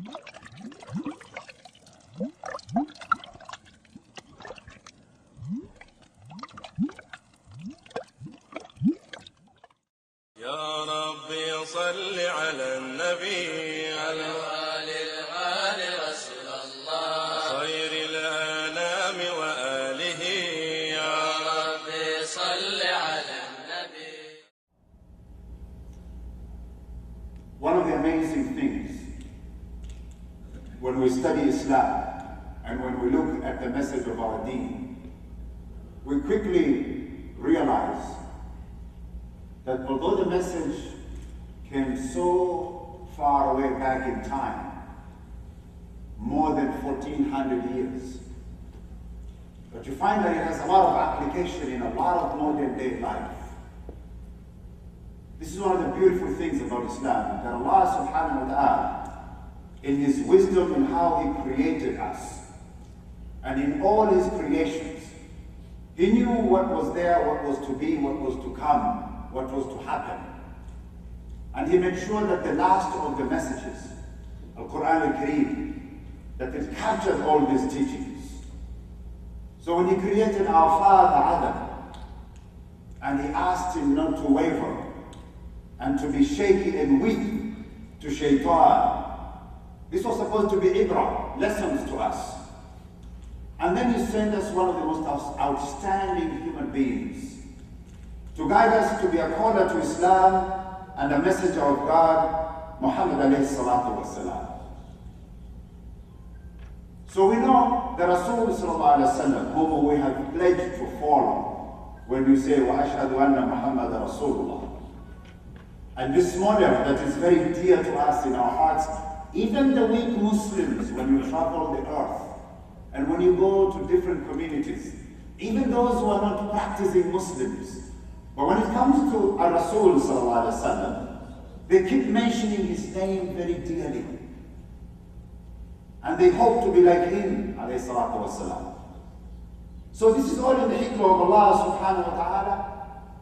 يا ربي صل على النبي على آل رسول الله خير الأنام وآله يا ربي صل على النبي. One of the amazing things when we study Islam and when we look at the message of our deen, we quickly realize that although the message came so far away back in time, more than 1400 years, but you find that it has a lot of application in a lot of modern day life. This is one of the beautiful things about Islam, that Allah subhanahu wa ta'ala, in His wisdom in how He created us, and in all His creations, He knew what was there, what was to be, what was to come, what was to happen. And He made sure that the last of the messages, Quran al-Kareem, that it captured all these teachings. So when He created our father Adam, and He asked him not to waver, and to be shaky and weak to shaitan, this was supposed to be ibrah, lessons to us. And then He sent us one of the most outstanding human beings to guide us to be a caller to Islam and a messenger of God, Muhammad alayhi salatu wasalam. So we know the Rasul sallallahu alayhi wa sallam, whom we have pledged to follow when we say, wa ashhadu anna Muhammad Rasulullah. And this model that is very dear to us in our hearts, even the weak Muslims, when you travel the earth, and when you go to different communities, even those who are not practicing Muslims, but when it comes to our Rasul sallallahu alaihi wasallam, they keep mentioning his name very dearly. And they hope to be like him, alayhi salatu wasalam. So this is all in the hikmah of Allah subhanahu wa ta'ala,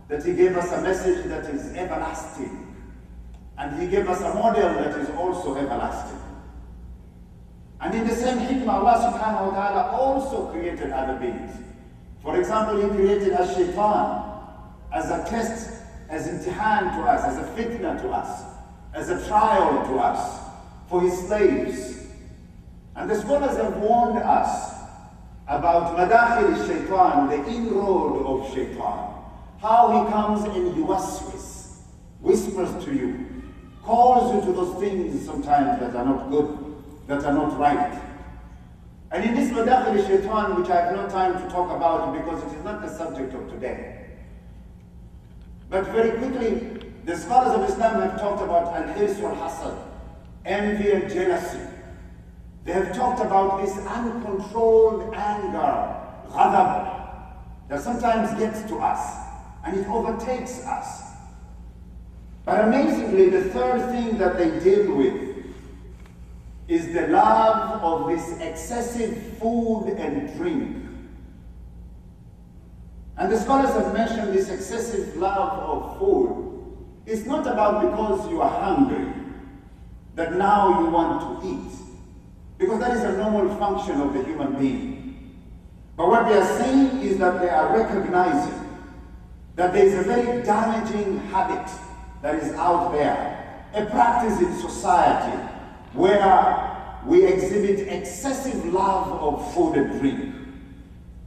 that He gave us a message that is everlasting. And He gave us a model that is also everlasting. And in the same hikmah, Allah subhanahu wa ta'ala also created other beings. For example, He created a shaitan as a test, as imtihan to us, as a fitna to us, as a trial to us, for His slaves. And the scholars have warned us about madakhil shaitan, the inroad of shaitan, how he comes and yuwaswis, whispers to you, calls you to those things sometimes that are not good, that are not right. And in this madakhil shaitan, which I have no time to talk about because it is not the subject of today, but very quickly, the scholars of Islam have talked about al-hirs wal-hasad, envy and jealousy. They have talked about this uncontrolled anger, ghadab, that sometimes gets to us and it overtakes us. But amazingly, the third thing that they deal with is the love of this excessive food and drink. And the scholars have mentioned this excessive love of food. It's not about because you are hungry, that now you want to eat. Because that is a normal function of the human being. But what they are saying is that they are recognizing that there is a very damaging habit that is out there, a practice in society where we exhibit excessive love of food and drink.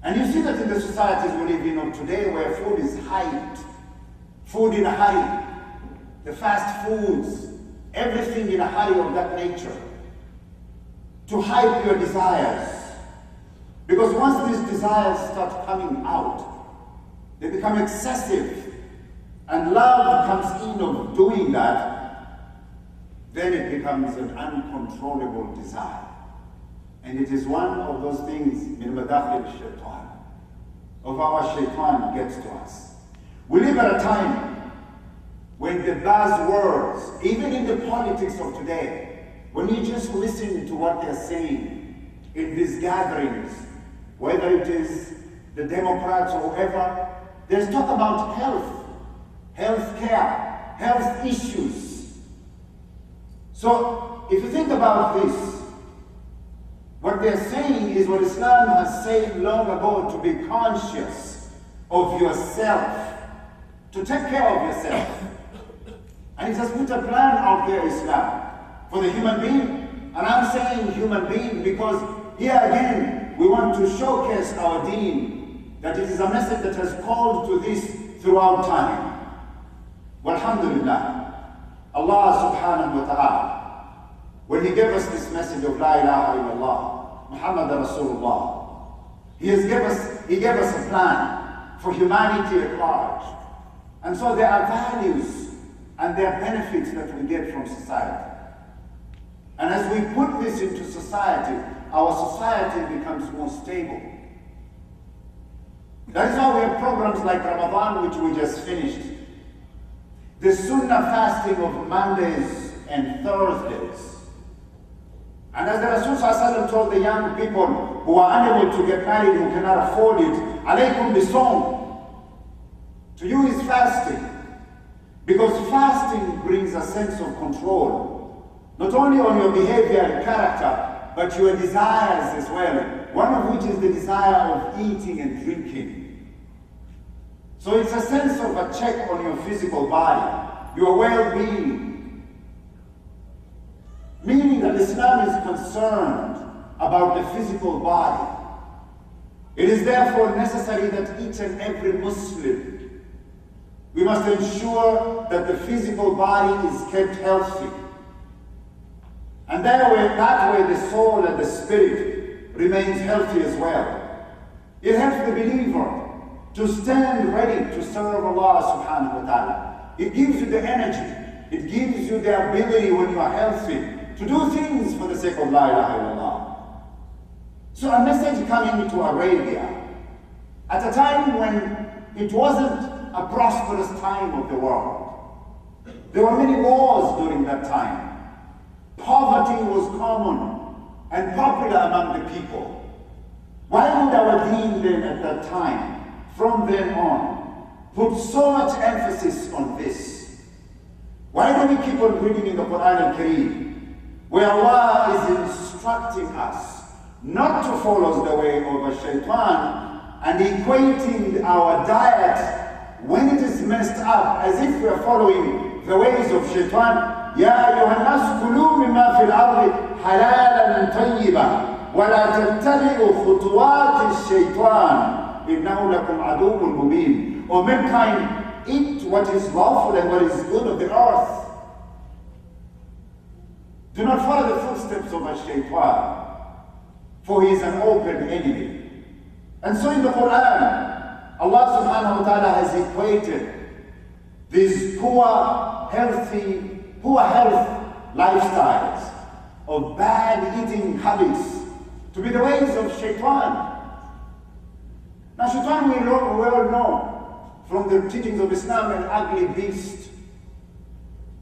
And you see that in the societies we live in of today, where food is hyped, food in a hurry, the fast foods, everything in a hurry of that nature, to hype your desires. Because once these desires start coming out, they become excessive, and love comes in of doing that, then it becomes an uncontrollable desire. And it is one of those things, min madakhil shaitan, of our shaitan gets to us. We live at a time when the buzzwords, even in the politics of today, when you just listen to what they're saying in these gatherings, whether it is the Democrats or whoever, there's talk about health care, health issues. So if you think about this, what they're saying is what Islam has said long ago, to be conscious of yourself, to take care of yourself. And it has put a plan out there, Islam, for the human being. And I'm saying human being because here again, we want to showcase our deen, that it is a message that has called to this throughout time. Walhamdulillah, Allah subhanahu wa ta'ala, when He gave us this message of La ilaha illallah, Muhammad Rasulullah, He gave us a plan for humanity at large. And so there are values and there are benefits that we get from society. And as we put this into society, our society becomes more stable. That is why we have programs like Ramadan, which we just finished. The Sunnah fasting of Mondays and Thursdays. And as the Rasul ﷺ told the young people who are unable to get married, who cannot afford it, alaykum bisawm. To you is fasting. Because fasting brings a sense of control, not only on your behavior and character, but your desires as well, one of which is the desire of eating and drinking. So it's a sense of a check on your physical body, your well-being. Meaning that Islam is concerned about the physical body. It is therefore necessary that each and every Muslim, we must ensure that the physical body is kept healthy. And that way the soul and the spirit remains healthy as well. It helps the believer to stand ready to serve Allah subhanahu wa ta'ala. It gives you the energy. It gives you the ability when you are healthy to do things for the sake of La ilaha illallah. So a message coming to Arabia at a time when it wasn't a prosperous time of the world. There were many wars during that time. Poverty was common and popular among the people. Why would our deen then at that time, from then on, put so much emphasis on this? Why do we keep on reading in the Quran and Kareem, where Allah is instructing us not to follow the way of a shaitan and equating our diet when it is messed up as if we are following the ways of shaitan? يا أيها الناس كلوا مما في الأرض حلالا طيبا ولا تتبعوا خطوات الشيطان إنه لكم عدو مبين. O mankind, eat what is lawful and what is good of the earth. Do not follow the footsteps of a shaitan, for he is an open enemy. And so in the Quran, Allah subhanahu wa ta'ala has equated these poor health lifestyles of bad eating habits to be the ways of shaitan. Now shaitan, we all know from the teachings of Islam, an ugly beast.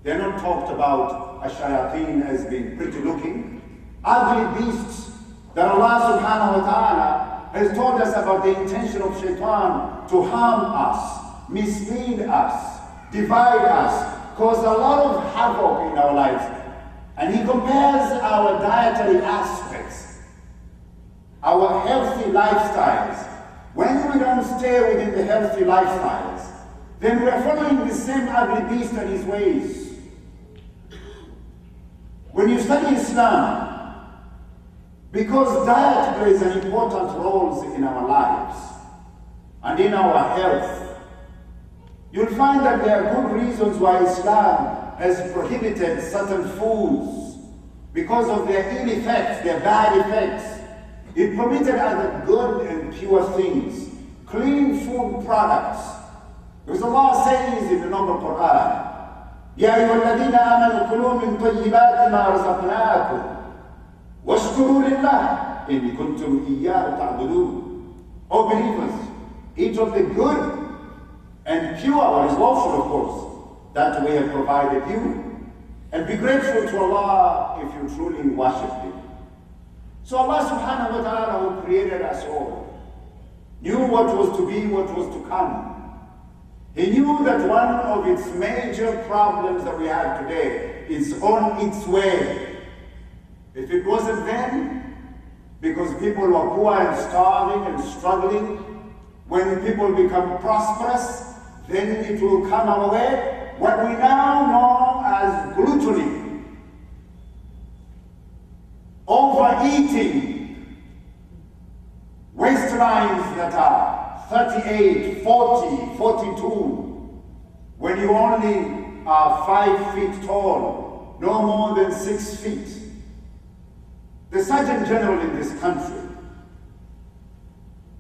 They're not talked about as shayateen as being pretty looking. Ugly beasts that Allah subhanahu wa ta'ala has told us about the intention of shaitan to harm us, mislead us, divide us, cause a lot of havoc in our lives. And he compares our dietary aspects, our healthy lifestyles. When we don't stay within the healthy lifestyles, then we are following the same ugly beast and his ways. When you study Islam, because diet plays an important role in our lives and in our health, you'll find that there are good reasons why Islam has prohibited certain foods because of their ill effects, their bad effects. It permitted other good and pure things, clean food products. Because Allah says in the noble Quran, يا أيها الذين آمنوا كلوا من طيبات ما رزقناكم واشكروا لله إن كنتم إياه تعبدون. O believers, eat of the good and pure, what is lawful of course, that we have provided you, and be grateful to Allah if you truly worship Him. So Allah subhanahu wa ta'ala, who created us all, knew what was to be, what was to come. He knew that one of its major problems that we have today is on its way. If it wasn't then, because people were poor and starving and struggling, when people become prosperous, then it will come our way, what we now know as gluttony, overeating, waistlines that are 38, 40, 42, when you only are 5 feet tall, no more than 6 feet. The Surgeon General in this country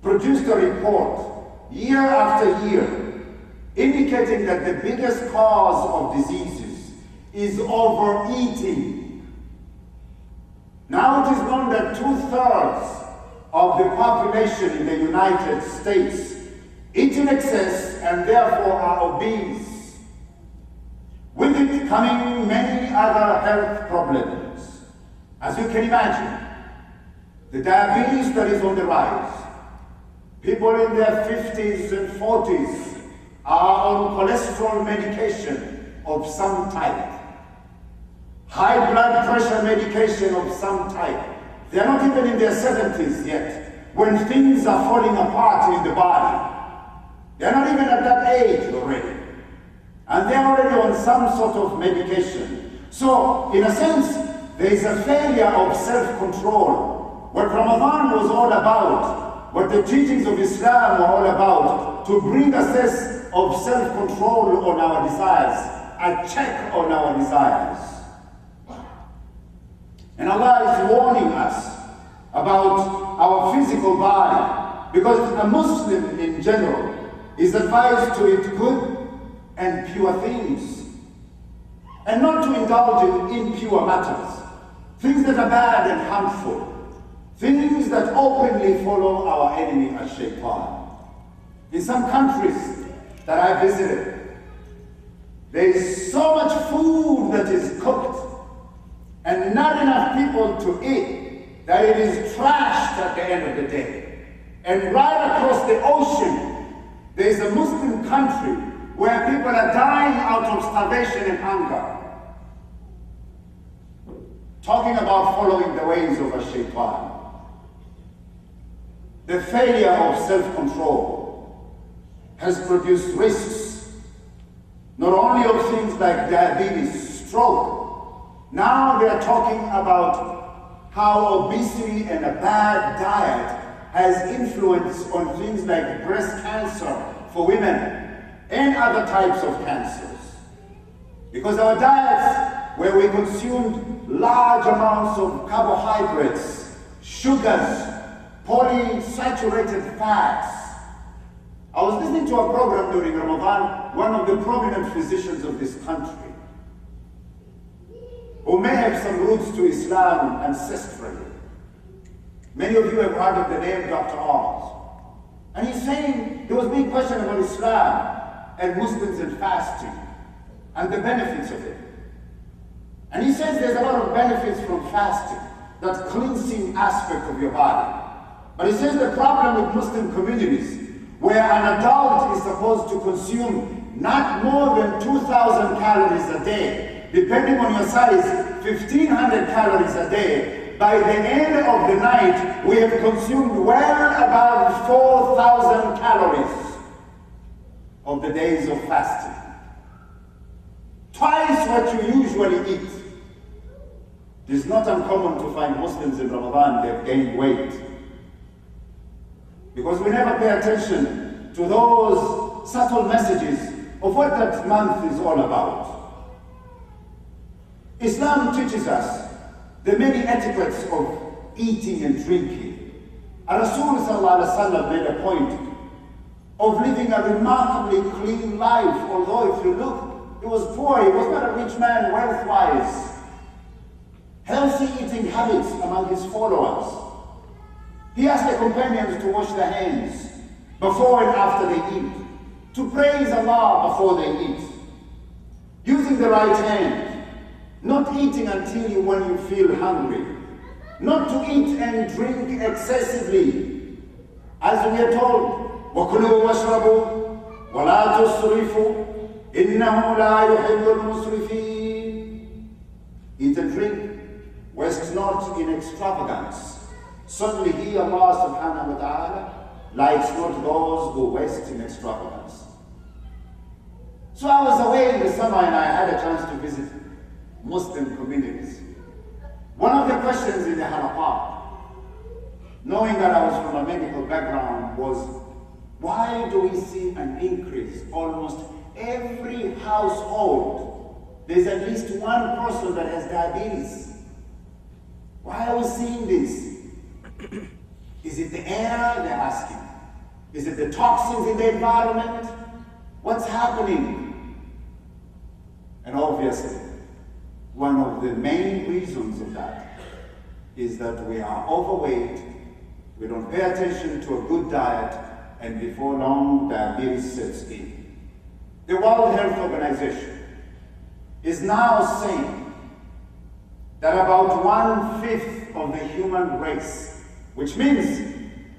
produced a report year after year indicating that the biggest cause of diseases is overeating. Now it is known that 2/3 of the population in the United States eat in excess and therefore are obese. With it coming many other health problems. As you can imagine, the diabetes that is on the rise. People in their 50s and 40s are on cholesterol medication of some type. High blood pressure medication of some type. They're not even in their 70s yet, when things are falling apart in the body. They're not even at that age already. And they're already on some sort of medication. So, in a sense, there is a failure of self-control. What Ramadan was all about, what the teachings of Islam were all about, to bring a sense of self-control on our desires, a check on our desires. And Allah is warning us about our physical body, because a Muslim in general is advised to eat good and pure things, and not to indulge in impure matters, things that are bad and harmful, things that openly follow our enemy as shaitan. In some countries that I visited, there is so much food that is cooked and not enough people to eat that it is trashed at the end of the day. And right across the ocean, there is a Muslim country where people are dying out of starvation and hunger. Talking about following the ways of a shaitan. The failure of self-control has produced risks, not only of things like diabetes, stroke. Now they are talking about how obesity and a bad diet has influence on things like breast cancer for women and other types of cancers. Because our diets, where we consumed large amounts of carbohydrates, sugars, polysaturated fats. I was listening to a program during Ramadan, one of the prominent physicians of this country, who may have some roots to Islam ancestrally. Many of you have heard of the name Dr. Oz. And he's saying, there was being questioned about Islam and Muslims and fasting and the benefits of it. And he says there's a lot of benefits from fasting, that cleansing aspect of your body. But he says the problem with Muslim communities, where an adult is supposed to consume not more than 2,000 calories a day, depending on your size, 1,500 calories a day, by the end of the night, we have consumed well above 4,000 calories of the days of fasting. Twice what you usually eat. It is not uncommon to find Muslims in Ramadan, they've gained weight. Because we never pay attention to those subtle messages of what that month is all about. Islam teaches us the many etiquettes of eating and drinking. And Rasul made a point of living a remarkably clean life, although if you look, he was poor, he was not a rich man wealth-wise. Healthy eating habits among his followers. He asked the companions to wash their hands before and after they eat, to praise Allah before they eat, using the right hand, not eating until when you feel hungry, not to eat and drink excessively, as we are told, وَكُلُوا وَاشْرَبُوا وَلَا تُسْرِفُوا إِنَّهُ لَا يُحِبُّ الْمُسْرِفِينَ. Eat and drink, waste not not in extravagance. Certainly He, Allah subhanahu wa ta'ala, likes not those who waste in extravagance. So I was away in the summer and I had a chance to visit Muslim communities. One of the questions in the halaqah, knowing that I was from a medical background, was why do we see an increase? Almost every household, there's at least one person that has diabetes. Why are we seeing this? Is it the air? They're asking. Is it the toxins in the environment? What's happening? And obviously, one of the main reasons of that is that we are overweight, we don't pay attention to a good diet, and before long, diabetes sets in. The World Health Organization is now saying that about 1/5 of the human race, which means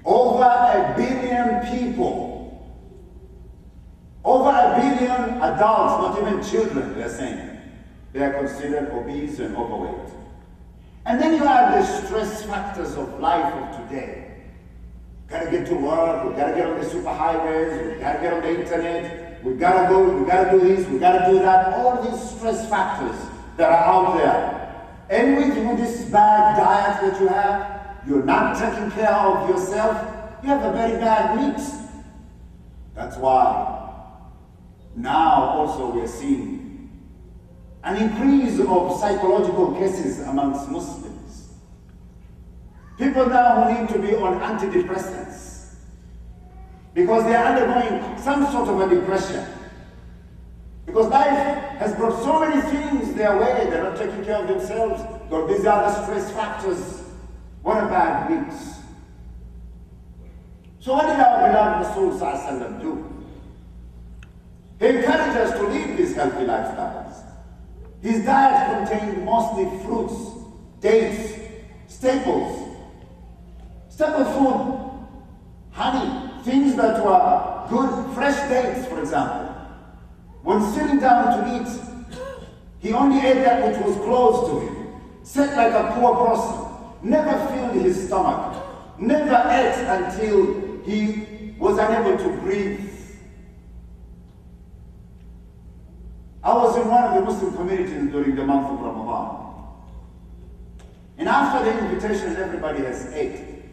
over 1 billion people, over 1 billion adults, not even children, they're saying, they are considered obese and overweight. And then you add the stress factors of life of today. Gotta get to work, we gotta get on the superhighways, we gotta get on the internet, we gotta go, we gotta do this, we gotta do that, all these stress factors that are out there. And with this bad diet that you have, you're not taking care of yourself, you have a very bad mix. That's why now also we're seeing an increase of psychological cases amongst Muslims. People now who need to be on antidepressants because they are undergoing some sort of a depression. Because life has brought so many things their way, they're not taking care of themselves, got these other stress factors. What a bad mix. So what did our beloved Rasul Sallallahu Alaihi Wasallam do? He encouraged us to live these healthy lifestyles. His diet contained mostly fruits, dates, staples, staple food, honey, things that were good, fresh dates, for example. When sitting down to eat, he only ate that which was close to him, sat like a poor person, never filled his stomach, never ate until he was unable to breathe. I was in one of the Muslim communities during the month of Ramadan. And after the invitation, everybody has ate.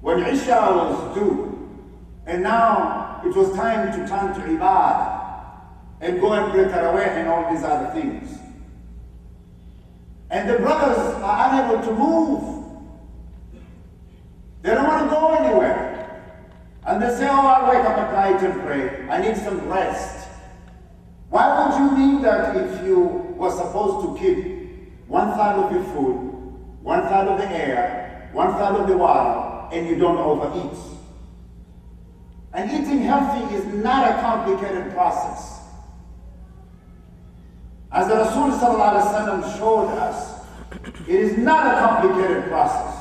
When Isha was due, and now it was time to turn to Ibadah, and go and pray Tarawih and all these other things. And the brothers are unable to move. They don't want to go anywhere. And they say, oh, I'll wake up at night and pray. I need some rest. Why would you mean that if you were supposed to keep 1/3 of your food, 1/3 of the air, 1/3 of the water, and you don't overeat? And eating healthy is not a complicated process. As the Rasul Sallallahu Alaihi Wasallam showed us, it is not a complicated process.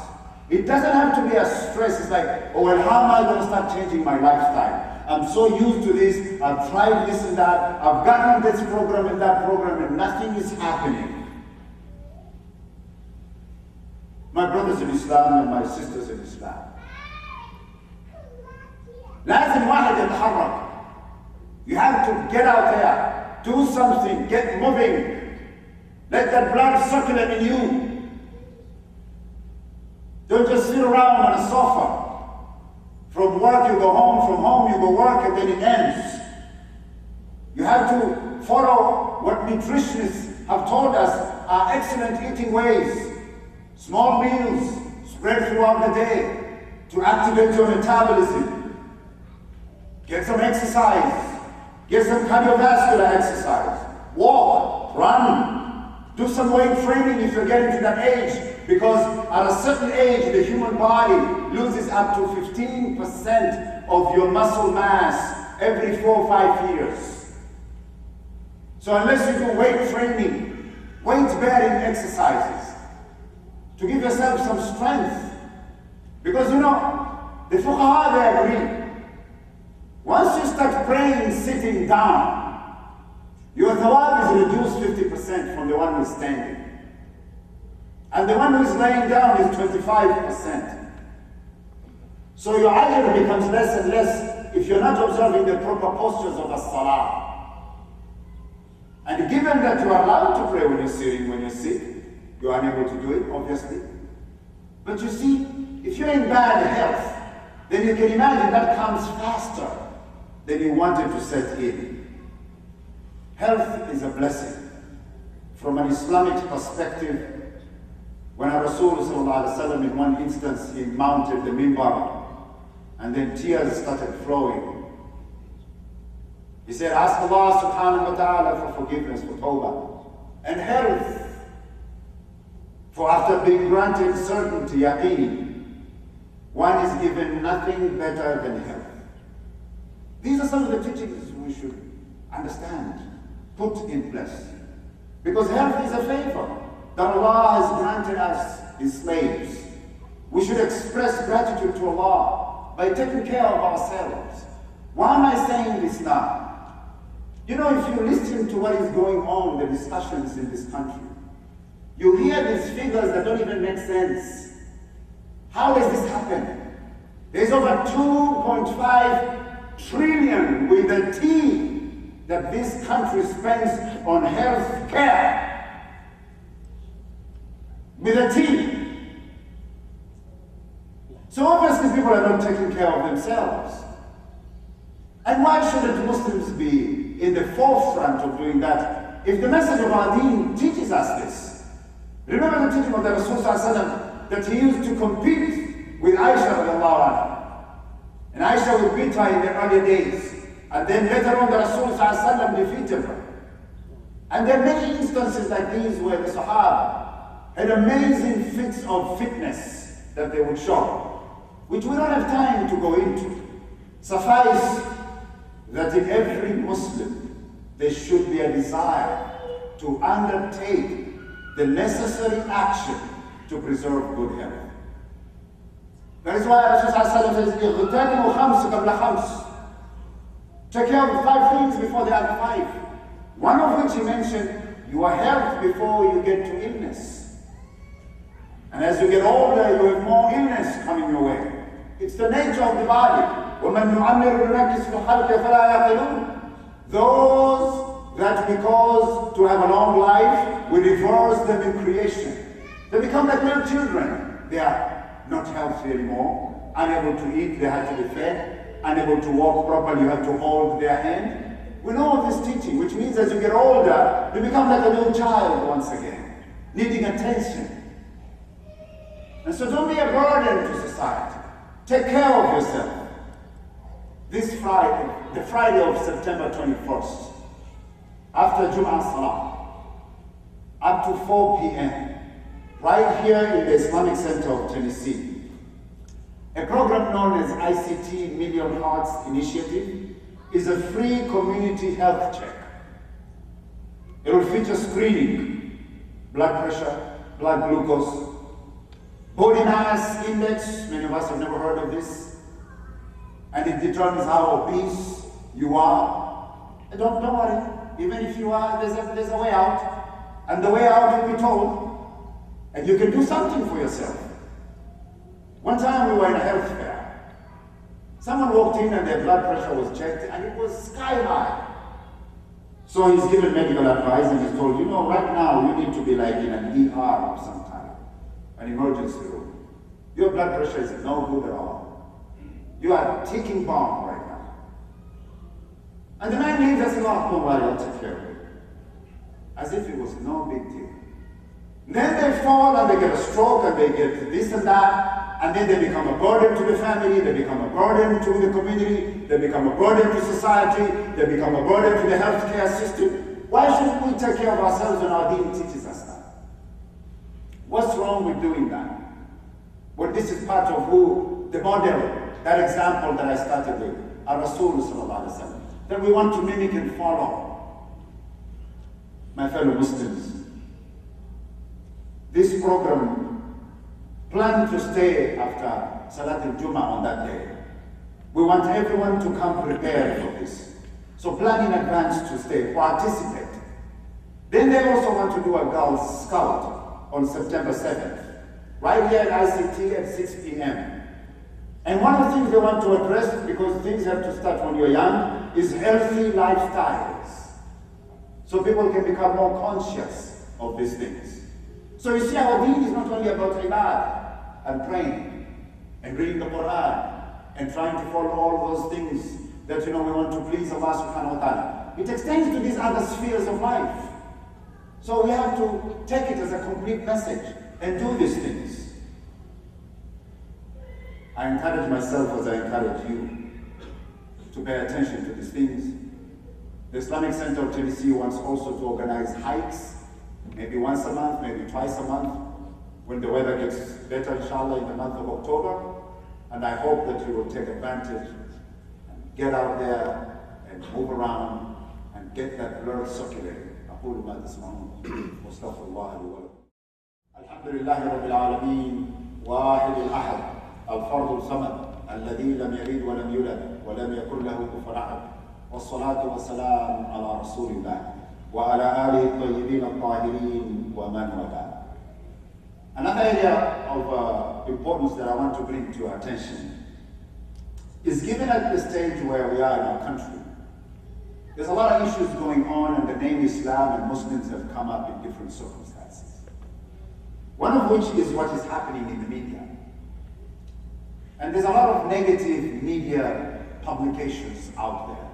It doesn't have to be a stress. It's like, oh well, how am I going to start changing my lifestyle? I'm so used to this, I've tried this and that, I've gotten this program and that program and nothing is happening. My brothers in Islam and my sisters in Islam, لازم واحد يتحرك. You have to get out there, do something, get moving. Let that blood circulate in you. Don't just sit around on a sofa. From work you go home, from home you go work, and then it ends. You have to follow what nutritionists have told us are excellent eating ways. Small meals spread throughout the day to activate your metabolism. Get some exercise. Get some cardiovascular exercise. Walk, run, do some weight training if you're getting to that age. Because at a certain age, the human body loses up to 15% of your muscle mass every 4 or 5 years. So unless you do weight training, weight-bearing exercises, to give yourself some strength. Because you know, the fuqaha, they agree. Once you start praying sitting down, your thawab is reduced 50% from the one who's standing. And the one who is laying down is 25%. So your ajr becomes less and less if you're not observing the proper postures of the salah. And given that you are allowed to pray when you're sitting, when you're sick, you are unable to do it, obviously. But you see, if you're in bad health, then you can imagine that comes faster than you wanted to set in. Health is a blessing. From an Islamic perspective, when our Rasul ﷺ in one instance, he mounted the minbar and then tears started flowing. He said, ask Allah subhanahu wa ta'ala for forgiveness, for tawbah, and health. For after being granted certainty, yaqeen, one is given nothing better than health. These are some of the teachings we should understand, put in place. Because health is a favor that Allah has granted us, His slaves. We should express gratitude to Allah by taking care of ourselves. Why am I saying this now? You know, if you listen to what is going on, the discussions in this country, you hear these figures that don't even make sense. How does this happen? There's over 2.5 trillion with a T that this country spends on health care. With a T. So obviously people are not taking care of themselves. And why shouldn't Muslims be in the forefront of doing that? If the message of our deen teaches us this. Remember the teaching of the Rasul ﷺ that he used to compete with Aisha radiallahu anha. And Aisha would beat her in the early days. And then later on the Rasul ﷺ defeated her. And there are many instances like these where the Sahaba had amazing feats of fitness that they would show, which we don't have time to go into. Suffice that in every Muslim there should be a desire to undertake the necessary action to preserve good health. That is why Rasulullah says, "Ightanimu khams qabla khams." Take care of 5 things before the other 5. One of which he mentioned, your health before you get to illness. And as you get older, you have more illness coming your way. It's the nature of the body. وَمَنْ نُعَمِّرُ نُنَكِّسُ فِي الْخَلْقِ فَلَا يَعْقِلُونَ. Those that because to have a long life, we reverse them in creation. They become like little children. They are not healthy anymore, unable to eat, they have to be fed, unable to walk properly, you have to hold their hand. We know of this teaching, which means as you get older, you become like a little child once again, needing attention. And so don't be a burden to society. Take care of yourself. This Friday, the Friday of September 21st, after Jum'ah Salah, up to 4 p.m., right here in the Islamic Center of Tennessee, a program known as ICT Million Hearts Initiative is a free community health check. It will feature screening, blood pressure, blood glucose, body mass index, many of us have never heard of this, and it determines how obese you are. And don't worry, even if you are, there's a way out, and the way out you'll be told, and you can do something for yourself. One time we were in a health fair. Someone walked in and their blood pressure was checked, and it was sky high. So he's given medical advice and he's told, you know, right now you need to be like in an ER of some kind, an emergency room. Your blood pressure is no good at all. You are a ticking bomb right now. And the man leaves us and says, don't worry, I'll take care of it. As if it was no big deal. Then they fall and they get a stroke and they get this and that, and then they become a burden to the family, they become a burden to the community, they become a burden to society, they become a burden to the healthcare system. Why shouldn't we take care of ourselves when our deen teaches us that? What's wrong with doing that? Well, this is part of the model, that example that I started with, our Rasul sallallahu alaihi wasallam, that we want to mimic and follow. My fellow Muslims, this program planned to stay after Salat al-Jum'ah on that day. We want everyone to come prepared for this. So plan in advance to stay, participate. Then they also want to do a Girl Scout. on September 7th, right here at ICT at 6 p.m. And one of the things they want to address, because things have to start when you're young, is healthy lifestyles. So people can become more conscious of these things. So you see, our deen is not only about ibadah and praying and reading the Quran and trying to follow all those things that we want to please Allah subhanahu wa ta'ala. It extends to these other spheres of life. So we have to take it as a complete message and do these things. I encourage myself as I encourage you to pay attention to these things. The Islamic Center of Tennessee wants also to organize hikes, maybe once a month, maybe twice a month, when the weather gets better, inshallah, in the month of October. And I hope that you will take advantage and get out there and move around and get that blood circulating. أقول ما تسمعون واستغفر الله لي ولكم. الحمد لله رب العالمين واحد الأحد الفرد الصمد الذي لم يلد ولم يولد ولم يكن له كفوا أحد والصلاة والسلام على رسول الله وعلى آله الطيبين الطاهرين ومن والاه. Another area of importance that I want to bring to your attention is, given at the stage where we are in our country, there's a lot of issues going on, and the name Islam and Muslims have come up in different circumstances. One of which is what is happening in the media. And there's a lot of negative media publications out there.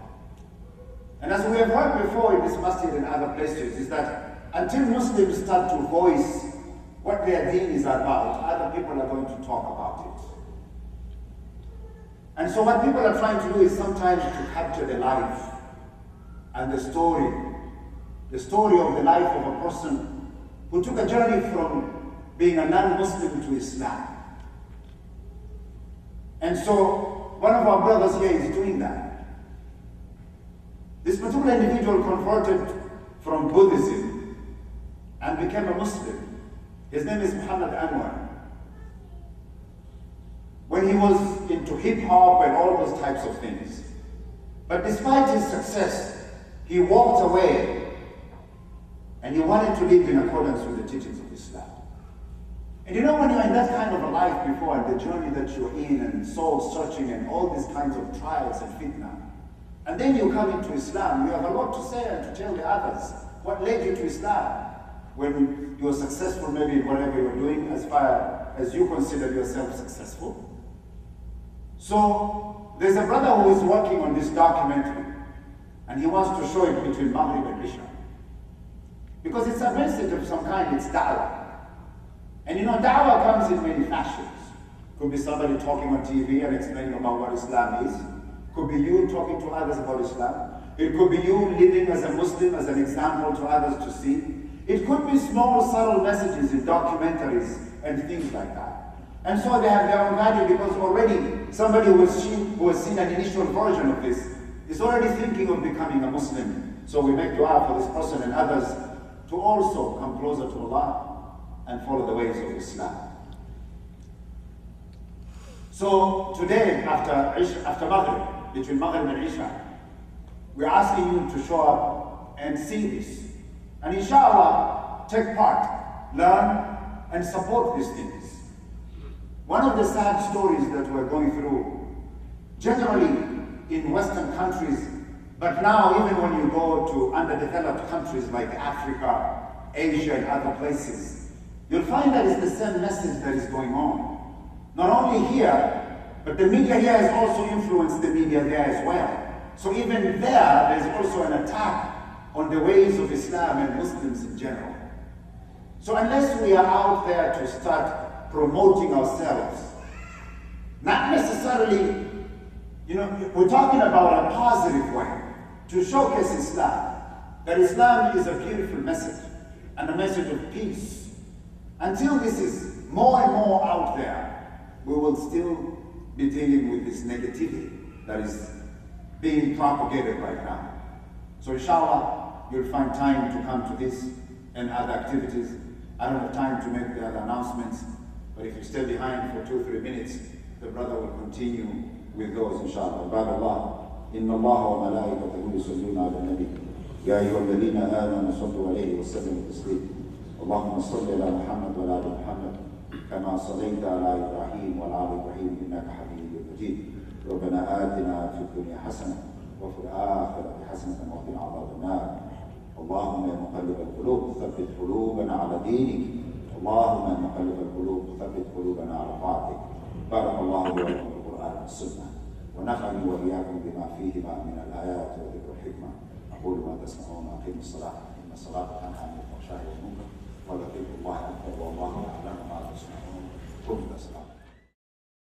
And as we have heard before in this masjid and other places, is that until Muslims start to voice what their deen is about, other people are going to talk about it. And so what people are trying to do is sometimes to capture the life and the story of the life of a person who took a journey from being a non-Muslim to Islam. And so one of our brothers here is doing that. This particular individual converted from Buddhism and became a Muslim. His name is Muhammad Anwar. When he was into hip-hop and all those types of things. But despite his success, he walked away and he wanted to live in accordance with the teachings of Islam. And when you're in that kind of a life before, and the journey that you're in, and soul searching and all these kinds of trials and fitna, and then you come into Islam, you have a lot to say and to tell the others. What led you to Islam? When you were successful maybe in whatever you're doing, as far as you consider yourself successful. So there's a brother who is working on this documentary, and he wants to show it between Maghrib and Isha. Because it's a message of some kind, it's da'wah. And da'wah comes in many fashions. Could be somebody talking on TV and explaining about what Islam is. Could be you talking to others about Islam. It could be you living as a Muslim, as an example to others to see. It could be small, subtle messages in documentaries and things like that. And so they have their own value, because already somebody who has seen an initial version of this is already thinking of becoming a Muslim. So we make dua for this person and others to also come closer to Allah and follow the ways of Islam. So today, after Maghrib, between Maghrib and Isha, we're asking you to show up and see this. And inshallah, take part, learn, and support these things. One of the sad stories that we're going through, generally in Western countries, but now even when you go to underdeveloped countries like Africa, Asia, and other places, you'll find that it's the same message that is going on. Not only here, but the media here has also influenced the media there as well. So even there's also an attack on the ways of Islam and Muslims in general. So unless we are out there to start promoting ourselves, not necessarily, we're talking about a positive way to showcase Islam, that Islam is a beautiful message and a message of peace. Until this is more and more out there, we will still be dealing with this negativity that is being propagated right now. So inshallah, you'll find time to come to this and other activities. I don't have time to make the other announcements, but if you stay behind for 2-3 minutes, the brother will continue with those, inshallah. Ibadallah, inna Allah wa malaikatahu yusalluna ala nabi. Ya ayyuha alladhina amanu sallu alayhi wa sallimu taslima. اللهم صل على محمد وعلى ال محمد كما صليت على ابراهيم وعلى ال ابراهيم انك حميد مجيد. ربنا آتنا في الدنيا حسنه وفي الاخره حسنه وقنا عذاب النار. اللهم يا مقلب القلوب ثبت قلوبنا على دينك. اللهم يا مقلب القلوب ثبت قلوبنا على طاعتك. بارك الله لي ولكم في القران والسنه ونفعني واياكم بما فيهما من الايات وذكر الحكمه. اقول ما تسمعون واقيموا الصلاه ان الصلاه تنهى عن الفحشاء والمنكر ولذكر الله اكبر والله اعلم ما تصنعون. قم الى الصلاه.